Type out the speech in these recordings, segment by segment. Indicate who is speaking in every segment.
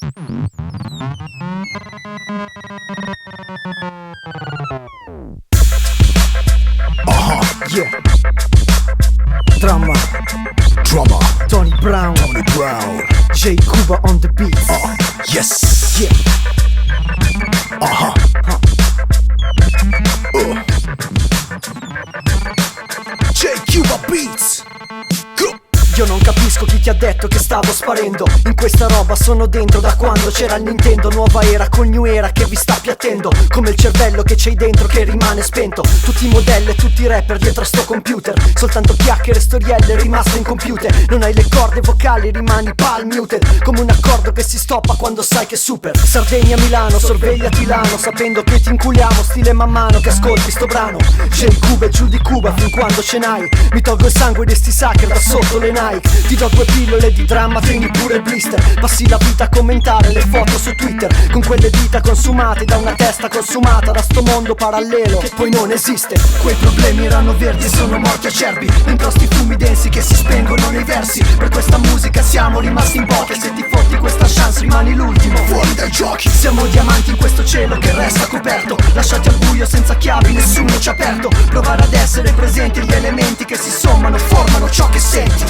Speaker 1: Yeah. Drama, Tony Brown, J Cuba on the beat.
Speaker 2: Yes.
Speaker 1: Yeah.
Speaker 2: J Cuba Beats.
Speaker 1: Io non capisco chi ti ha detto che stavo sparendo. In questa roba sono dentro da quando c'era il Nintendo. Nuova era con New Era che vi sta appiattendo, come il cervello che c'hai dentro che rimane spento. Tutti i modelli e tutti i rapper dietro a sto computer. Soltanto chiacchiere e storielle rimaste incompiute. Non hai le corde vocali, rimani palm muted, come un accordo che si stoppa quando sai che è super. Sardegna, Milano, sorveglia Tilano, sapendo che ti inculiamo stile man mano che ascolti sto brano. J Cuba e giù di Cuba fin quando ce n'hai. Mi tolgo il sangue di sti sucker da sotto le Nike. Ti do 2 pillole di dramma, prendi pure il blister. Passi la vita a commentare le foto su Twitter, con quelle dita consumate da una testa consumata da sto mondo parallelo che poi non esiste. Quei problemi erano verdi e sono morti acerbi, dentro sti fumi densi che si spengono nei versi. Per questa musica siamo rimasti in pochi, e se ti fotti questa chance rimani l'ultimo
Speaker 2: Fuori dai giochi.
Speaker 1: Siamo diamanti in questo cielo che resta coperto, lasciati al buio senza chiavi, nessuno ci ha aperto. Provare ad essere presenti, gli elementi che si sommano formano ciò che senti.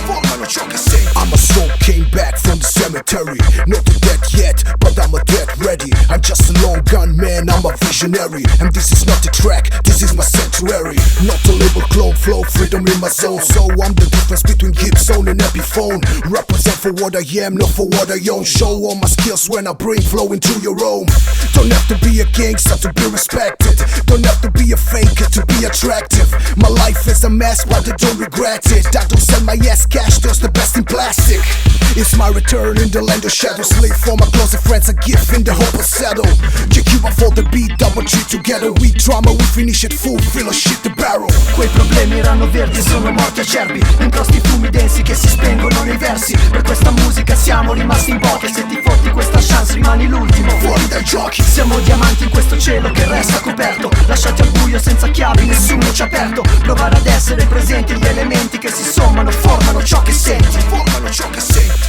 Speaker 2: I'm a soul, came back from the cemetery. Not dead yet, but I'm a dead ready. I'm just a long gun man, I'm a visionary. And this is not a track, this is my sanctuary. Not a label, clone, flow, freedom in my zone. So I'm the difference between Gibson and Epiphone. Represent for what I am, not for what I own. Show all my skills when I bring flow into your home. Don't have to be a gangster to be respected. Don't have to be a faker to be attractive. My life is a mess, but I don't regret it. I don't sell my ass cash, just the best in plastic. It's my return in the land of shadows. Slave for my closer friends, a gift in the hope of settle. J-Cuba for the beat, double G together. We drama, we finish it full, fill a shit the barrel.
Speaker 1: Quei problemi erano verdi e sono morti acerbi, dentro sti fumi densi che si spengono nei versi. Per questa musica siamo rimasti in pochi, e se ti fotti questa chance rimani l'ultimo
Speaker 2: Fuori dai giochi.
Speaker 1: Siamo diamanti in questo cielo che resta coperto, lasciati al buio senza chiavi, nessuno ci ha aperto. Provare ad essere presenti, gli elementi che si sommano formano ciò che senti.
Speaker 2: Formano ciò che senti.